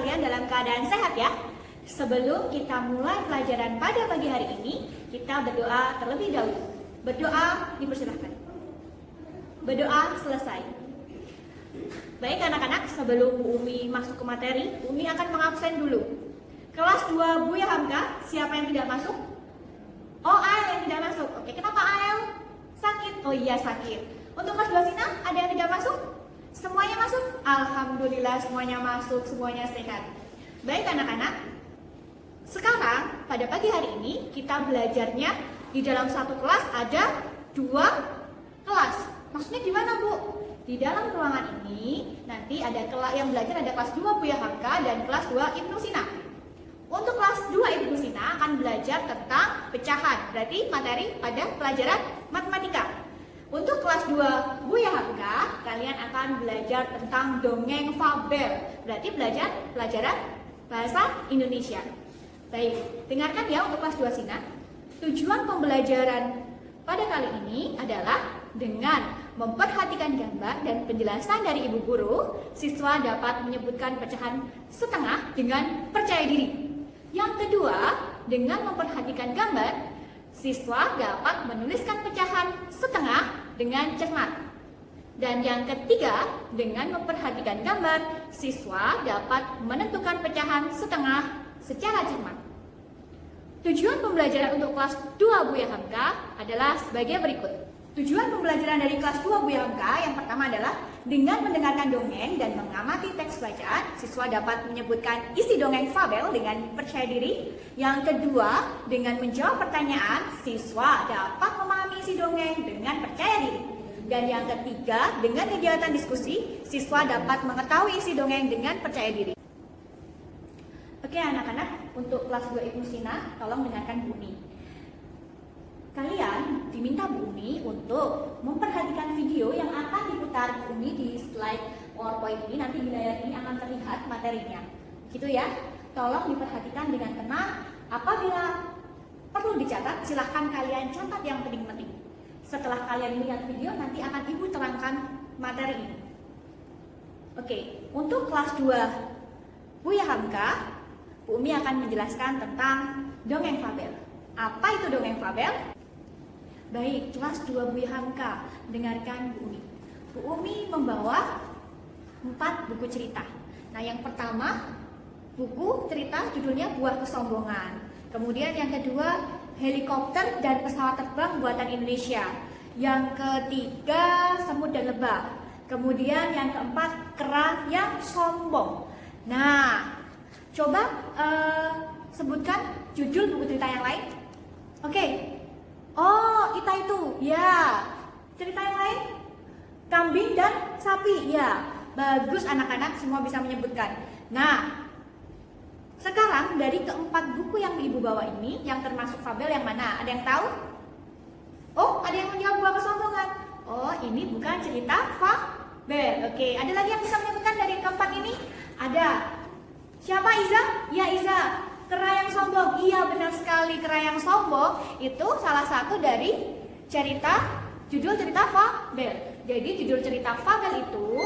kalian dalam keadaan sehat ya? Sebelum kita mulai pelajaran pada pagi hari ini, kita berdoa terlebih dahulu. Berdoa dipersilahkan. Berdoa selesai. Baik anak-anak, sebelum Bu Umi masuk ke materi, Bu Umi akan mengabsen dulu. Kelas 2 Buya Hamka, siapa yang tidak masuk? Oh, Ael yang tidak masuk. Oke, kenapa Ael? Sakit? Oh iya, sakit. Untuk kelas 2 Sina, ada yang tidak masuk? Semuanya masuk? Alhamdulillah semuanya masuk, semuanya sehat. Baik anak-anak, sekarang pada pagi hari ini kita belajarnya di dalam satu kelas ada 2 kelas. Maksudnya gimana Bu? Di dalam ruangan ini nanti ada kelas yang belajar ada kelas 2 Buya Hamka dan kelas 2 Ibnu Sina. Untuk kelas 2 Ibnu Sina akan belajar tentang pecahan, berarti materi pada pelajaran matematika. Untuk kelas 2 Buya Hamka, kalian akan belajar tentang dongeng fabel, berarti belajar pelajaran bahasa Indonesia. Baik, dengarkan ya untuk kelas 2 Sina. Tujuan pembelajaran pada kali ini adalah dengan memperhatikan gambar dan penjelasan dari ibu guru, siswa dapat menyebutkan pecahan setengah dengan percaya diri. Yang kedua, dengan memperhatikan gambar, siswa dapat menuliskan pecahan setengah dengan cermat. Dan yang ketiga, dengan memperhatikan gambar, siswa dapat menentukan pecahan setengah secara cermat. Tujuan pembelajaran untuk kelas 2 Buya Hamka adalah sebagai berikut. Tujuan pembelajaran dari kelas 2 Buya Hamka yang pertama adalah dengan mendengarkan dongeng dan mengamati teks bacaan, siswa dapat menyebutkan isi dongeng fabel dengan percaya diri. Yang kedua, dengan menjawab pertanyaan, siswa dapat memahami isi dongeng dengan percaya diri. Dan yang ketiga, dengan kegiatan diskusi, siswa dapat mengetahui isi dongeng dengan percaya diri. Oke anak-anak, untuk kelas 2 Ibnu Sina, tolong dengarkan Bu Umi. Kalian diminta Bu Umi untuk memperhatikan video yang akan diputar Bu Umi di slide PowerPoint ini. Nanti di layar ini akan terlihat materinya. Gitu ya, tolong diperhatikan dengan tenang. Apabila perlu dicatat, silahkan kalian catat yang penting-penting. Setelah kalian melihat video, nanti akan Ibu terangkan materi ini. Oke, untuk kelas 2 Buya Hamka, Bu Umi akan menjelaskan tentang dongeng fabel. Apa itu dongeng fabel? Baik, kelas 2 Buya Hamka, dengarkan Bu Umi. Bu Umi membawa 4 buku cerita. Nah, yang pertama, buku cerita judulnya Buah Kesombongan. Kemudian yang kedua, Helikopter dan Pesawat Terbang Buatan Indonesia. Yang ketiga, Semut dan Lebah. Kemudian yang keempat, Kera yang Sombong. Nah, coba sebutkan judul buku cerita yang lain. Oke. Oh, Ita itu. Ya. Cerita yang lain? Kambing dan sapi. Ya. Bagus anak-anak, semua bisa menyebutkan. Nah, sekarang dari keempat buku yang Ibu bawa ini, yang termasuk fabel yang mana? Ada yang tahu? Oh, ada yang menjawab Buah Kesombongan. Oh, ini bukan cerita fabel. Oke, ada lagi yang bisa menyebutkan dari keempat ini? Ada. Siapa Iza? Ya Iza. Kera yang sombong. Iya benar sekali, kera yang sombong itu salah satu dari judul cerita fabel. Jadi judul cerita fabel itu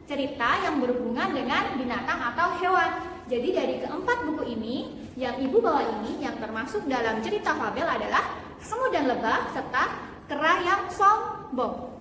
cerita yang berhubungan dengan binatang atau hewan. Jadi dari keempat buku ini yang Ibu bawa ini yang termasuk dalam cerita fabel adalah Semut dan Lebah serta Kera yang Sombong.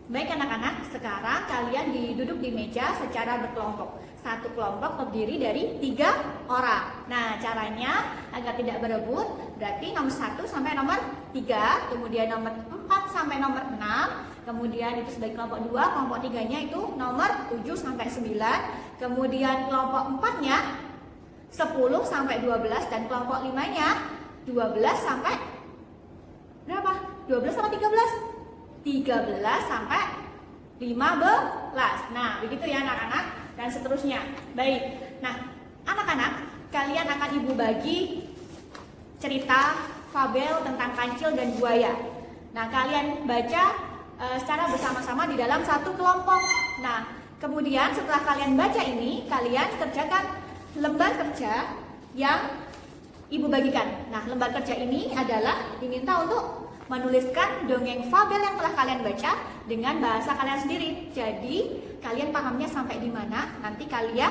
Baik anak-anak, sekarang kalian duduk di meja secara berkelompok. Satu kelompok terdiri dari 3 orang. Nah, caranya agar tidak berebut, berarti nomor 1 sampai nomor 3, kemudian nomor 4 sampai nomor 6, kemudian itu sebagai kelompok 2, kelompok 3-nya itu nomor 7 sampai 9, kemudian kelompok 4-nya 10 sampai 12 dan kelompok 5-nya 12 sampai berapa? 12 sampai 13? 13 sampai 15. Nah, begitu ya anak-anak dan seterusnya. Baik. Nah, anak-anak, kalian akan Ibu bagi cerita fabel tentang kancil dan buaya. Nah, kalian baca secara bersama-sama di dalam satu kelompok. Nah, kemudian setelah kalian baca ini, kalian kerjakan lembar kerja yang Ibu bagikan. Nah, lembar kerja ini adalah diminta untuk menuliskan dongeng fabel yang telah kalian baca dengan bahasa kalian sendiri. Jadi, kalian pahamnya sampai di mana, nanti kalian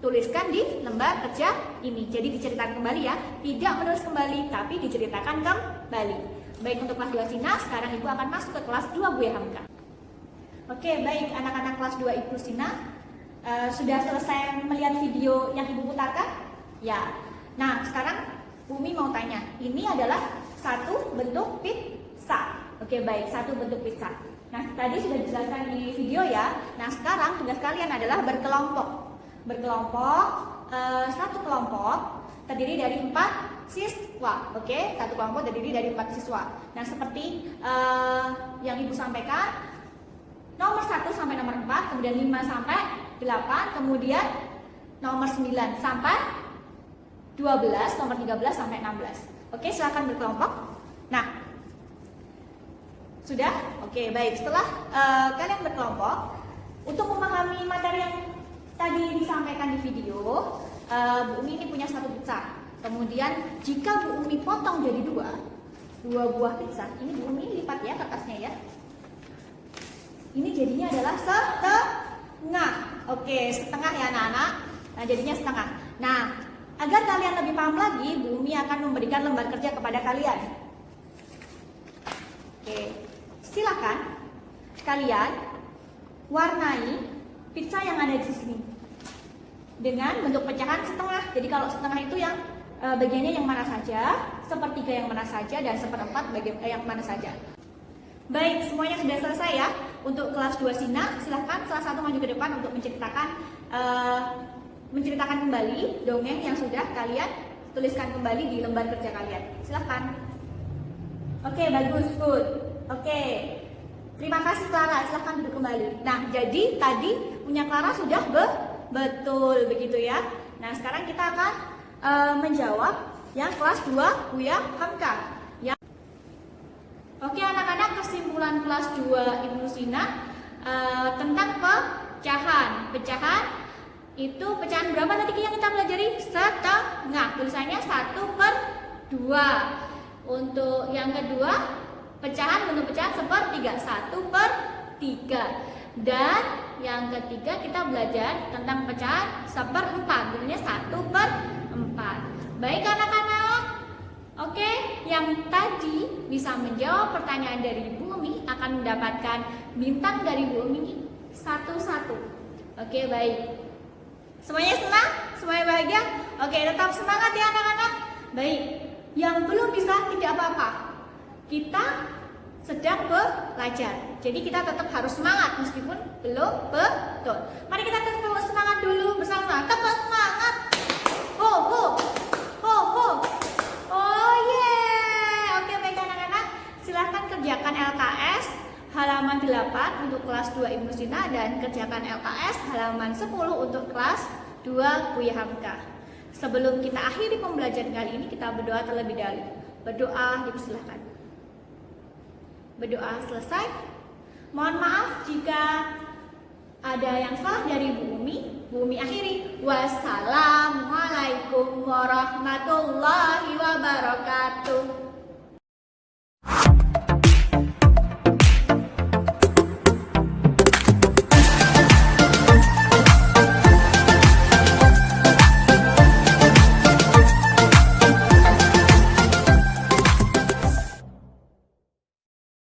tuliskan di lembar kerja ini. Jadi diceritakan kembali ya, tidak menulis kembali tapi diceritakan kembali. Baik, untuk kelas 2 Sina, sekarang Ibu akan masuk ke kelas 2 Buya Hamka. Oke, baik anak-anak kelas 2 Ibu Sina, sudah selesai melihat video yang Ibu putarkan? Ya. Nah, sekarang Bumi mau tanya, ini adalah satu bentuk pizza. Oke, baik, satu bentuk pizza. Nah, tadi sudah dijelaskan di video ya. Nah, sekarang tugas kalian adalah berkelompok. Satu kelompok terdiri dari 4 siswa. Oke, satu kelompok terdiri dari 4 siswa. Nah, seperti yang Ibu sampaikan, nomor 1 sampai nomor 4, kemudian 5 sampai 8, kemudian nomor 9 sampai 12, nomor 13 sampai 16. Oke, silakan berkelompok. Nah, sudah? Oke, baik. Setelah kalian berkelompok, untuk memahami materi yang tadi disampaikan di video, Bu Umi ini punya satu pizza. Kemudian jika Bu Umi potong jadi dua buah pizza, ini Bu Umi lipat ya kertasnya ya. Ini jadinya adalah setengah. Oke, setengah ya anak-anak. Nah, jadinya setengah. Nah, agar kalian lebih paham lagi, Bu Umi akan memberikan lembar kerja kepada kalian. Oke, silakan kalian warnai pizza yang ada di sini dengan bentuk pecahan setengah. Jadi kalau setengah itu yang bagiannya yang mana saja, sepertiga yang mana saja, dan seperempat bagian yang mana saja. Baik, semuanya sudah selesai ya. Untuk kelas 2 Sina, silahkan salah satu maju ke depan untuk menceritakan kembali dongeng yang sudah kalian tuliskan kembali di lembar kerja kalian. Silahkan. Oke, bagus, good. Oke, terima kasih Clara, silahkan duduk kembali. Nah, jadi tadi punya Clara sudah betul begitu ya. Nah, sekarang kita akan menjawab yang kelas 2 Buya Hamka. Oke anak-anak, kesimpulan kelas 2 Ibu Sina tentang pecahan. Pecahan itu pecahan berapa nanti yang kita pelajari? Setengah. Tulisannya 1/2. Untuk yang kedua, pecahan bentuk pecahan sepertiga, 1/3. Dan yang ketiga kita belajar tentang pecahan 1/4. Tulisannya 1/4. Baik anak-anak. Oke, yang tadi bisa menjawab pertanyaan dari Bu Umi akan mendapatkan bintang dari Bu Umi 1-1. Oke, baik. Semuanya senang? Semuanya bahagia? Oke, tetap semangat ya anak-anak. Baik, yang belum bisa tidak apa-apa. Kita sedang belajar. Jadi kita tetap harus semangat meskipun belum betul. Mari kita tetap semangat dulu bersama-sama. Tetap semangat. Ho ho. Ho ho. Oh yeah. Oke, baik anak-anak. Silahkan kerjakan LKS halaman 8 untuk kelas 2 Ibnu Sina dan kerjakan LKS halaman 10 untuk kelas 2 Buya Hamka. Sebelum kita akhiri pembelajaran kali ini, kita berdoa terlebih dahulu. Berdoa, dipersilahkan. Berdoa selesai. Mohon maaf jika ada yang salah dari Bu Umi. Bu Umi akhiri. Wassalamualaikum warahmatullahi wabarakatuh.